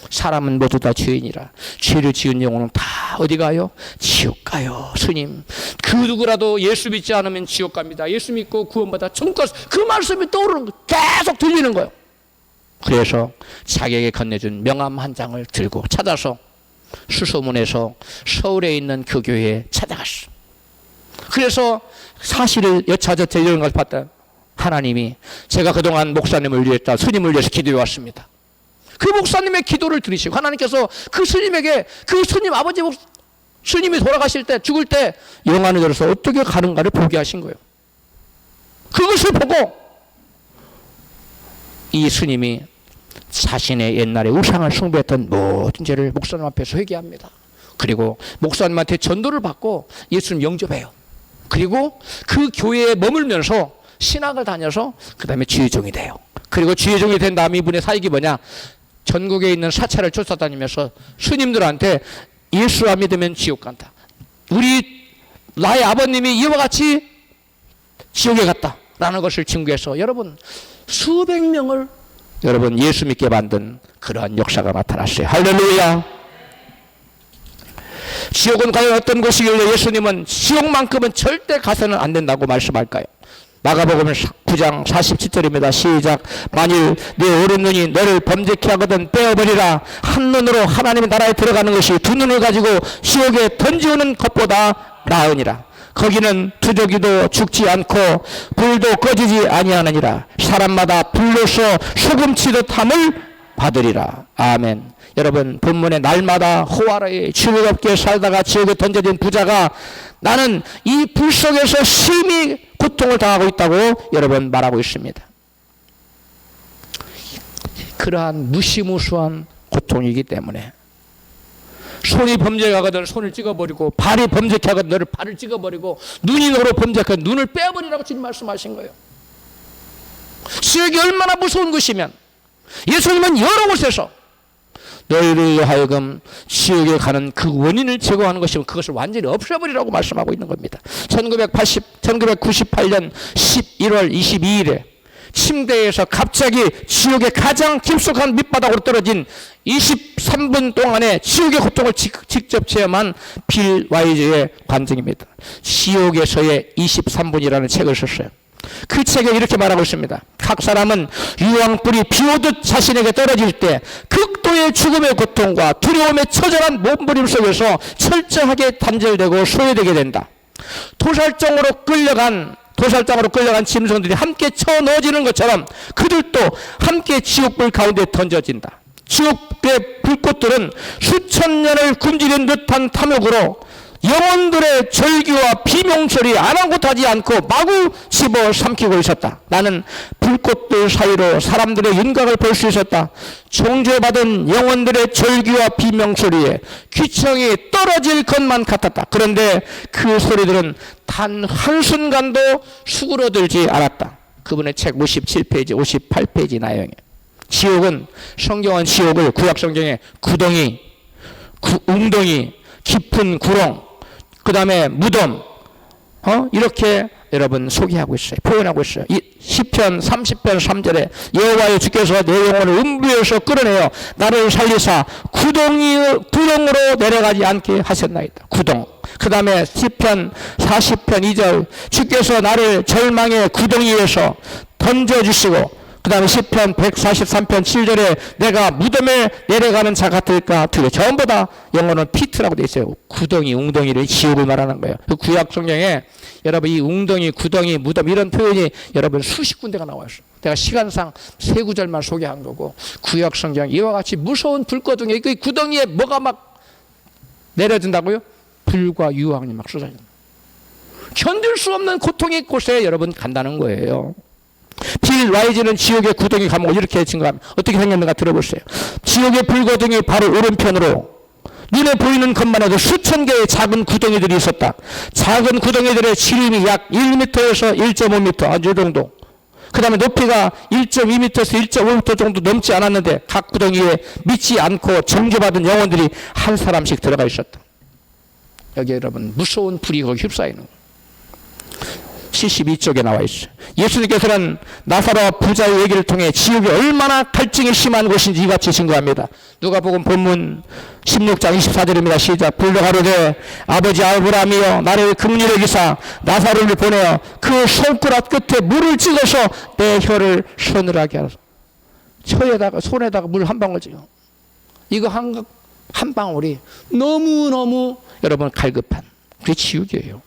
사람은 모두 다 죄인이라 죄를 지은 영혼은 다 어디 가요? 지옥 가요. 스님, 그 누구라도 예수 믿지 않으면 지옥 갑니다. 예수 믿고 구원받아 천국 가서 그 말씀이 떠오르는 거예요. 계속 들리는 거예요. 그래서 자기에게 건네준 명함 한 장을 들고 찾아서 수소문에서 서울에 있는 그 교회에 찾아갔어. 그래서 사실을 여차저차 이런 걸 봤다. 하나님이 제가 그동안 목사님을 위해서 스님을 위해서 기도해 왔습니다. 그 목사님의 기도를 들으시고 하나님께서 그 스님에게 그 스님 아버지 스님이 돌아가실 때 죽을 때 영안을 열어서 어떻게 가는가를 보게 하신 거예요. 그것을 보고 이 스님이 자신의 옛날에 우상을 숭배했던 모든 죄를 목사님 앞에서 회개합니다. 그리고 목사님한테 전도를 받고 예수님 영접해요. 그리고 그 교회에 머물면서 신학을 다녀서 그 다음에 주의종이 돼요. 그리고 주의종이 된 다음 이분의 사역이 뭐냐, 전국에 있는 사찰을 쫓아다니면서 스님들한테 예수 안 믿으면 지옥 간다, 나의 아버님이 이와 같이 지옥에 갔다 라는 것을 증거해서 여러분 수백 명을 여러분 예수 믿게 만든 그러한 역사가 나타났어요. 할렐루야. 지옥은 과연 어떤 곳이길래 예수님은 지옥만큼은 절대 가서는 안 된다고 말씀할까요? 마가복음 9장 47절입니다. 시작. 만일 네 오른눈이 너를 범죄케 하거든 빼어버리라. 한 눈으로 하나님의 나라에 들어가는 것이 두 눈을 가지고 지옥에 던지우는 것보다 나으니라. 거기는 두더기도 죽지 않고 불도 꺼지지 아니하느니라. 사람마다 불로서 소금치듯 함을 받으리라. 아멘. 여러분 본문에 날마다 호화로이 즐겁게 살다가 지옥에 던져진 부자가 나는 이 불 속에서 심히 고통을 당하고 있다고 여러분 말하고 있습니다. 그러한 무시무수한 고통이기 때문에 손이 범죄하거든 손을 찍어버리고, 발이 범죄케 하거든 너를 발을 찍어버리고, 눈이 너로 범죄하거든 눈을 빼어버리라고 주님 말씀하신 거예요. 지옥이 얼마나 무서운 것이면 예수님은 여러 곳에서 너희를 하여금 지옥에 가는 그 원인을 제거하는 것이면 그것을 완전히 없애버리라고 말씀하고 있는 겁니다. 1998년 11월 22일에 침대에서 갑자기 지옥의 가장 깊숙한 밑바닥으로 떨어진 23분 동안의 지옥의 고통을 직접 체험한 빌 와이즈의 관증입니다. 지옥에서의 23분이라는 책을 썼어요. 그 책에 이렇게 말하고 있습니다. 각 사람은 유황불이 비오듯 자신에게 떨어질 때 극도의 죽음의 고통과 두려움에 처절한 몸부림 속에서 철저하게 단절되고 소외되게 된다. 도살장으로 끌려간 짐승들이 함께 쳐넣어지는 것처럼 그들도 함께 지옥불 가운데 던져진다. 지옥의 불꽃들은 수천 년을 굶주린 듯한 탐욕으로 영혼들의 절규와 비명소리 아랑곳하지 않고 마구 집어삼키고 있었다. 나는 불꽃들 사이로 사람들의 윤곽을 볼 수 있었다. 정죄받은 영혼들의 절규와 비명소리에 귀청이 떨어질 것만 같았다. 그런데 그 소리들은 단 한순간도 수그러들지 않았다. 그분의 책 57페이지 58페이지 나열에 지옥은, 성경은 지옥을 구약성경에 구덩이, 웅덩이, 깊은 구렁, 그 다음에 무덤, 이렇게 여러분 소개하고 있어요. 표현하고 있어요. 이 시편 30편 3절에 여호와여 주께서 내 영혼을 음부에서 끌어내어 나를 살리사 구덩으로 내려가지 않게 하셨나이다. 구덩. 그 다음에 시편 40편 2절 주께서 나를 절망의 구덩이에서 던져주시고, 그 다음에 시편 143편 7절에 내가 무덤에 내려가는 자 같을까 두려. 전부 다 영어는 피트라고 되어 있어요. 구덩이, 웅덩이를 지옥을 말하는 거예요. 그 구약 성경에 여러분 이 웅덩이, 구덩이, 무덤 이런 표현이 여러분 수십 군데가 나와 있어요. 내가 시간상 세 구절만 소개한 거고, 구약 성경 이와 같이 무서운 불구덩이, 그 구덩이에 뭐가 막 내려진다고요? 불과 유황이 막 쏟아진다. 견딜 수 없는 고통의 곳에 여러분 간다는 거예요. 빌 와이즈는 지옥의 구덩이 감옥을 이렇게 증거합니다. 어떻게 생겼는가 들어보세요. 지옥의 불구덩이 바로 오른편으로 눈에 보이는 것만 해도 수천 개의 작은 구덩이들이 있었다. 작은 구덩이들의 지름이 약 1m에서 1.5m 아주 정도. 그 다음에 높이가 1.2m에서 1.5m 정도 넘지 않았는데 각 구덩이에 믿지 않고 정죄받은 영혼들이 한 사람씩 들어가 있었다. 여기 여러분 무서운 불이 거기 휩싸이는 거예요. 72쪽에 나와 있어요. 예수님께서는 나사로와 부자의 얘기를 통해 지옥이 얼마나 갈증이 심한 곳인지 이같이 증거합니다. 누가복음 본문 16장 24절입니다. 시작. 불로 가로되 아버지 아브라함이여 나를 긍휼히 여기사 나사로를 보내어 그 손가락 끝에 물을 찍어서 내 혀를 서늘하게 하소서. 손에다가 물 한 방울 찍어. 이거 한 방울이 너무너무 여러분 갈급한 그게 지옥이에요.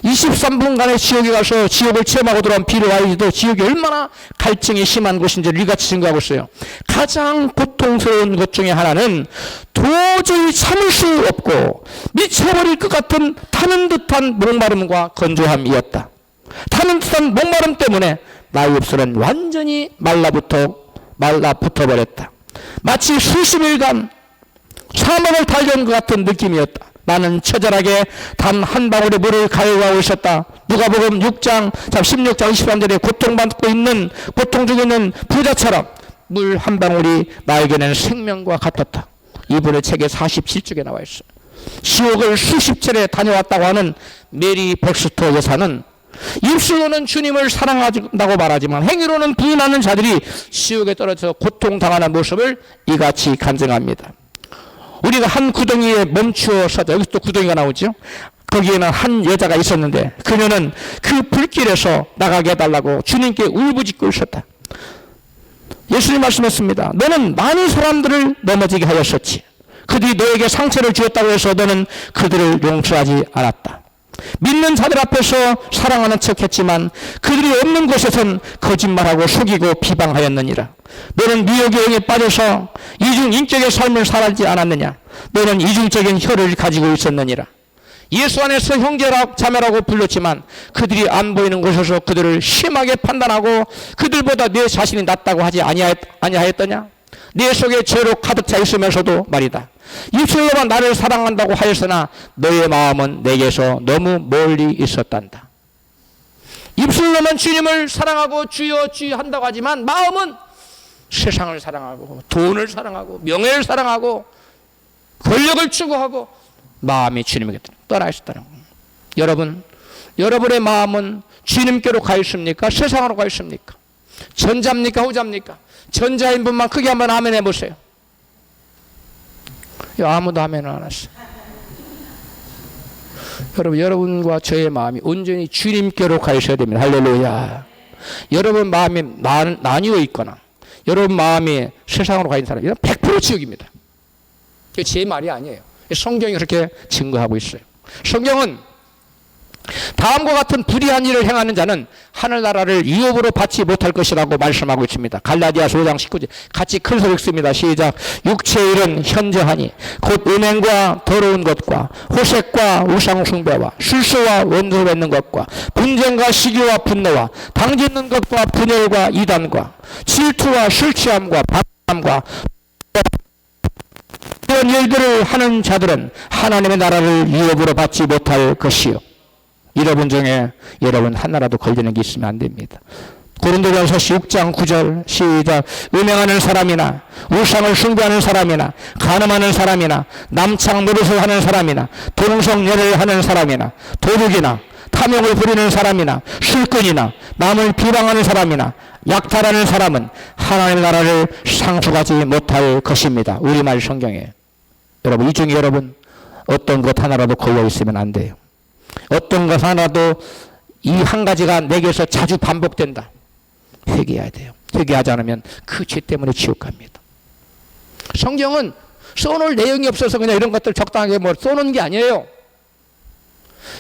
23분간의 지옥에 가서 지옥을 체험하고 들어온 빌 와이즈도 지옥이 얼마나 갈증이 심한 곳인지를 이같이 증거하고 있어요. 가장 고통스러운 것 중에 하나는 도저히 참을 수 없고 미쳐버릴 것 같은 타는 듯한 목마름과 건조함이었다. 타는 듯한 목마름 때문에 나의 입술은 완전히 말라붙어 말라붙어 버렸다. 마치 수십 일간 사막을 달려온 것 같은 느낌이었다. 나는 처절하게 단 한 방울의 물을 가여가고 있었다. 누가복음 6장 16장 23절에 고통받고 있는 고통 중에 있는 부자처럼 물 한 방울이 나에게는 생명과 같았다. 이분의 책에 47쪽에 나와 있어요. 지옥을 수십 차례 다녀왔다고 하는 메리 백스터 여사는 입술로는 주님을 사랑한다고 말하지만 행위로는 부인하는 자들이 지옥에 떨어져 고통당하는 모습을 이같이 간증합니다. 우리가 한 구덩이에 멈추어서, 여기서 또 구덩이가 나오죠. 거기에는 한 여자가 있었는데 그녀는 그 불길에서 나가게 해달라고 주님께 울부짖고 있었다. 예수님 말씀했습니다. 너는 많은 사람들을 넘어지게 하였었지. 그들이 너에게 상처를 주었다고 해서 너는 그들을 용서하지 않았다. 믿는 자들 앞에서 사랑하는 척했지만 그들이 없는 곳에선 거짓말하고 속이고 비방하였느니라. 너는 미혹의 영에 빠져서 이중인격의 삶을 살지 않았느냐. 너는 이중적인 혀를 가지고 있었느니라. 예수 안에서 형제라 자매라고 불렀지만 그들이 안 보이는 곳에서 그들을 심하게 판단하고 그들보다 내 자신이 낫다고 하지 아니하였더냐. 내 속에 죄로 가득 차 있으면서도 말이다. 입술로만 나를 사랑한다고 하였으나 너의 마음은 내게서 너무 멀리 있었단다. 입술로만 주님을 사랑하고 주여 주여 한다고 하지만 마음은 세상을 사랑하고 돈을 사랑하고 명예를 사랑하고 권력을 추구하고 마음이 주님에게 떠나 있었다는 겁니다. 여러분, 여러분의 마음은 주님께로 가 있습니까? 세상으로 가 있습니까? 전자입니까? 후자입니까? 전자인 분만 크게 한번 아멘 해보세요. 아무도 아멘을 안 했어요. 여러분, 여러분과 저의 마음이 온전히 주님께로 가 있어야 됩니다. 할렐루야. 여러분 마음이 나뉘어 있거나 여러분 마음이 세상으로 가 있는 사람, 이건 100% 지옥입니다. 그게 제 말이 아니에요. 성경이 그렇게 증거하고 있어요. 성경은 다음과 같은 불의한 일을 행하는 자는 하늘나라를 유업으로 받지 못할 것이라고 말씀하고 있습니다. 갈라디아서 5장 19절 같이 큰 소리 읽습니다. 시작. 육체의 일은 현저하니 곧 음행과 더러운 것과 호색과 우상숭배와 술수와 원수 맺는 것과 분쟁과 시기와 분노와 당짓는 것과 분열과 이단과 질투와 술 취함과 방함과 이런 일들을 하는 자들은 하나님의 나라를 유업으로 받지 못할 것이요. 여러분 중에 여러분 하나라도 걸리는 게 있으면 안 됩니다. 고린도전서 6장 9절 시작. 음행하는 사람이나 우상을 숭배하는 사람이나 간음하는 사람이나 남창 노릇을 하는 사람이나 동성연애를 하는 사람이나 도둑이나 탐욕을 부리는 사람이나 술꾼이나 남을 비방하는 사람이나 약탈하는 사람은 하나님의 나라를 상속하지 못할 것입니다. 우리말 성경에. 여러분, 이 중에 여러분 어떤 것 하나라도 걸려 있으면 안 돼요. 어떤 것 하나도 이 한 가지가 내게서 자주 반복된다. 회개해야 돼요. 회개하지 않으면 그 죄 때문에 지옥 갑니다. 성경은 써놓을 내용이 없어서 그냥 이런 것들 적당하게 써놓은 게 아니에요.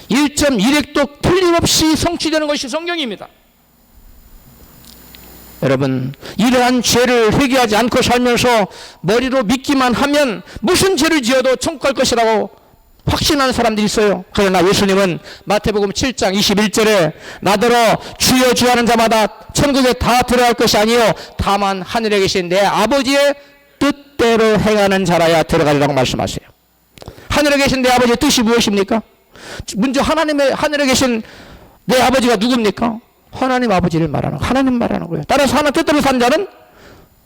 1.1핵도 틀림없이 성취되는 것이 성경입니다. 여러분, 이러한 죄를 회개하지 않고 살면서 머리로 믿기만 하면 무슨 죄를 지어도 천국 갈 것이라고 확신하는 사람들이 있어요. 그러나 예수님은 마태복음 7장 21절에 나더러 주여 주여 하는 자마다 천국에 다 들어갈 것이 아니요 다만 하늘에 계신 내 아버지의 뜻대로 행하는 자라야 들어가리라고 말씀하세요. 하늘에 계신 내 아버지의 뜻이 무엇입니까? 먼저 하나님의 하늘에 계신 내 아버지가 누굽니까? 하나님 아버지를 말하는 거예요. 하나님 말하는 거예요. 따라서 하나님 뜻대로 사는 자는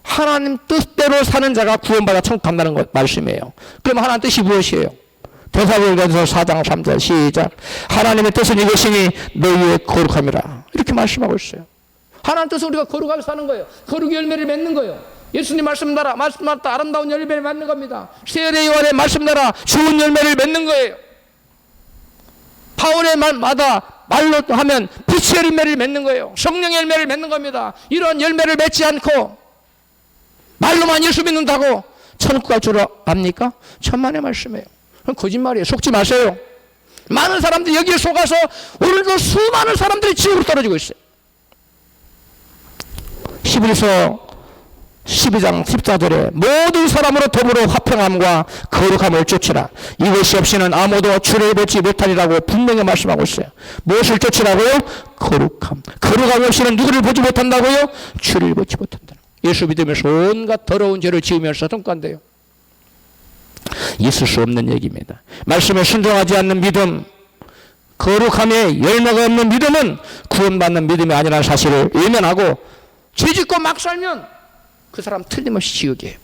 하나님 뜻대로 사는 자가 구원받아 천국 간다는 것 말씀이에요. 그럼 하나님 뜻이 무엇이에요? 데살로니가서 4장 3절 시작. 하나님의 뜻은 이것이니 너희의 거룩함이라. 이렇게 말씀하고 있어요. 하나님 뜻은 우리가 거룩하게 사는 거예요. 거룩의 열매를 맺는 거예요. 예수님 말씀 따라 아름다운 열매를 맺는 겁니다. 세례 요한의 말씀 따라 좋은 열매를 맺는 거예요. 바울의 말로 하면 빛의 열매를 맺는 거예요. 성령의 열매를 맺는 겁니다. 이런 열매를 맺지 않고 말로만 예수 믿는다고 천국 갈 줄 압니까? 천만의 말씀이에요. 그건 거짓말이에요. 속지 마세요. 많은 사람들이 여기에 속아서 오늘도 수많은 사람들이 지옥으로 떨어지고 있어요. 히브리서 12장 14절에 모든 사람으로 더불어 화평함과 거룩함을 쫓으라. 이것이 없이는 아무도 주를 보지 못하리라고 분명히 말씀하고 있어요. 무엇을 쫓으라고요? 거룩함. 거룩함 없이는 누구를 보지 못한다고요? 주를 보지 못한다는 거예요. 예수 믿으면서 온갖 더러운 죄를 지으면서 통과한대요. 있을 수 없는 얘기입니다. 말씀에 순종하지 않는 믿음, 거룩함에 열매가 없는 믿음은 구원받는 믿음이 아니라는 사실을 외면하고 죄짓고 막 살면 그 사람 틀림없이 지옥이에요.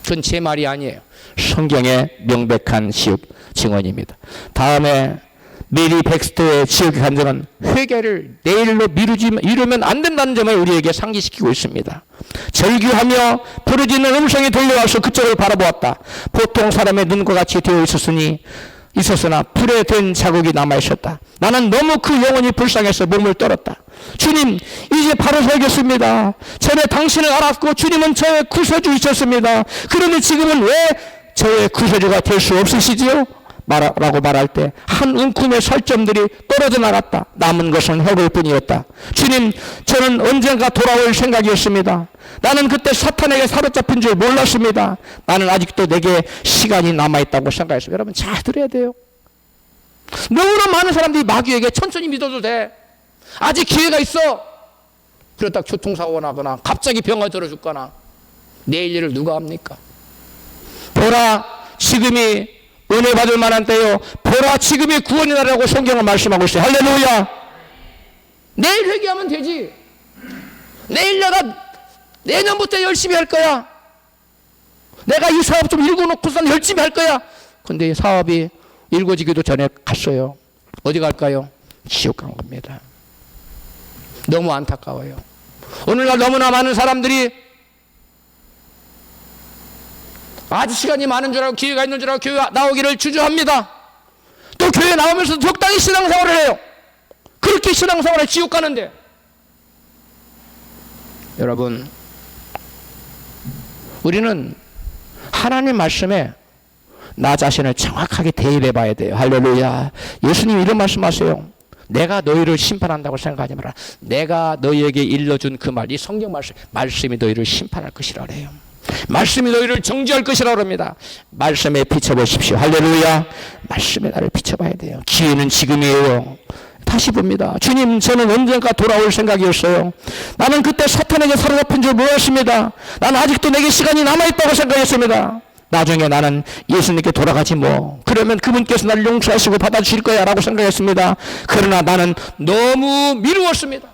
그건 제 말이 아니에요. 성경의 명백한 지옥 증언입니다. 다음에 메리 백스터의 지옥의 간증은 회개를 내일로 미루면 안 된다는 점을 우리에게 상기시키고 있습니다. 절규하며 부르짖는 음성이 들려와서 그쪽을 바라보았다. 보통 사람의 눈과 같이 되어 있었으나 불에 된 자국이 남아있었다. 나는 너무 그 영혼이 불쌍해서 몸을 떨었다. 주님, 이제 바로 서겠습니다. 전에 당신을 알았고 주님은 저의 구세주이셨습니다. 그런데 지금은 왜 저의 구세주가 될 수 없으시지요? 라고 말할 때 한 움큼의 살점들이 떨어져 나갔다. 남은 것은 흙일 뿐이었다. 주님, 저는 언젠가 돌아올 생각이었습니다. 나는 그때 사탄에게 사로잡힌 줄 몰랐습니다. 나는 아직도 내게 시간이 남아있다고 생각했습니다. 여러분 잘 들어야 돼요. 너무나 많은 사람들이 마귀에게 천천히 믿어도 돼, 아직 기회가 있어, 그러다 교통사고가 나거나 갑자기 병을 들어 죽거나 내일 일을 누가 합니까? 보라, 지금이 은혜 받을 만한 때요. 보라, 지금이 구원의 날이라고 성경은 말씀하고 있어요. 할렐루야. 내일 회개하면 되지. 내일 내년부터 열심히 할 거야. 내가 이 사업 좀 읽어놓고선 열심히 할 거야. 근데 사업이 읽어지기도 전에 갔어요. 어디 갈까요? 지옥 간 겁니다. 너무 안타까워요. 오늘날 너무나 많은 사람들이 아직 시간이 많은 줄 알고, 기회가 있는 줄 알고 교회 나오기를 주저합니다. 또 교회 나오면서 적당히 신앙생활을 해요. 그렇게 신앙생활에 지옥 가는데, 여러분, 우리는 하나님 말씀에 나 자신을 정확하게 대입해 봐야 돼요. 할렐루야. 예수님이 이런 말씀하세요. 내가 너희를 심판한다고 생각하지 마라. 내가 너희에게 일러준 그 말, 이 성경 말씀이 너희를 심판할 것이라 그래요. 말씀이 너희를 정죄할 것이라 그럽니다. 말씀에 비춰보십시오. 할렐루야. 말씀에 나를 비춰봐야 돼요. 기회는 지금이에요. 다시 봅니다. 주님, 저는 언젠가 돌아올 생각이었어요. 나는 그때 사탄에게 사로잡힌 줄 몰랐습니다. 나는 아직도 내게 시간이 남아있다고 생각했습니다. 나중에 나는 예수님께 돌아가지 뭐, 그러면 그분께서 나를 용서하시고 받아주실 거야 라고 생각했습니다. 그러나 나는 너무 미루었습니다.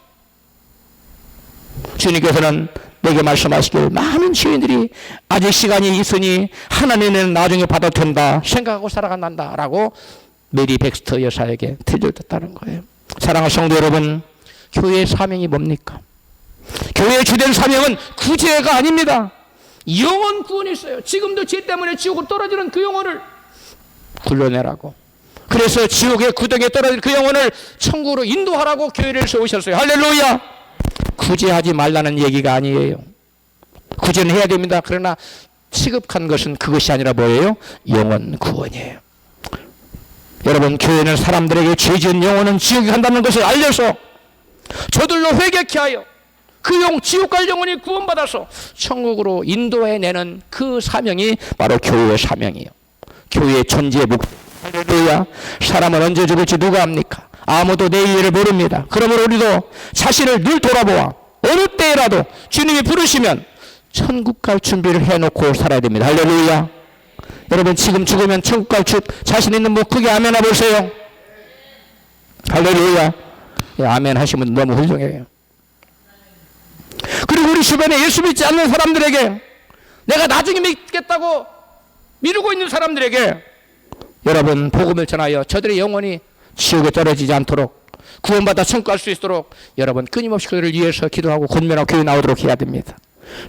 주님께서는 내게 말씀하시길, 많은 죄인들이 아직 시간이 있으니 하나님은 나중에 받아도 된다 생각하고 살아간다 라고 메리 백스터 여사에게 들려줬다는 거예요. 사랑하는 성도 여러분, 교회의 사명이 뭡니까? 교회의 주된 사명은 구제가 아닙니다. 영혼 구원이 있어요. 지금도 죄 때문에 지옥으로 떨어지는 그 영혼을 굴려내라고, 그래서 지옥의 구덩이에 떨어진 그 영혼을 천국으로 인도하라고 교회를 세우셨어요. 할렐루야. 구제하지 말라는 얘기가 아니에요. 구제는 해야 됩니다. 그러나 시급한 것은 그것이 아니라 뭐예요? 영혼 구원이에요. 여러분, 교회는 사람들에게 죄 지은 영혼은 지옥에 간다는 것을 알려서 저들로 회개케 하여 그 지옥 갈 영혼이 구원받아서 천국으로 인도해내는 그 사명이 바로 교회의 사명이에요. 교회의 존재의 목표. 할렐루야. 사람은 언제 죽을지 누가 압니까? 아무도 내일을 모릅니다. 그러므로 우리도 자신을 늘 돌아보아 어느 때라도 주님이 부르시면 천국 갈 준비를 해놓고 살아야 됩니다. 할렐루야. 여러분, 지금 죽으면 천국 갈 자신 있는 분 크게 아멘 해보세요. 할렐루야. 예, 아멘 하시면 너무 훌륭해요. 그리고 우리 주변에 예수 믿지 않는 사람들에게, 내가 나중에 믿겠다고 미루고 있는 사람들에게 여러분 복음을 전하여 저들의 영혼이 지옥에 떨어지지 않도록 구원받아 천국 갈 수 있도록 여러분 끊임없이 그들을 위해서 기도하고 권면하고 교회 나오도록 해야 됩니다.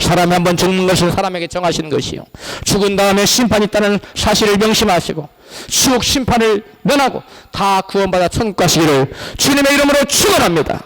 사람이 한번 죽는 것은 사람에게 정하신 것이요, 죽은 다음에 심판이 있다는 사실을 명심하시고 지옥 심판을 면하고 다 구원받아 천국 가시기를 주님의 이름으로 축원합니다.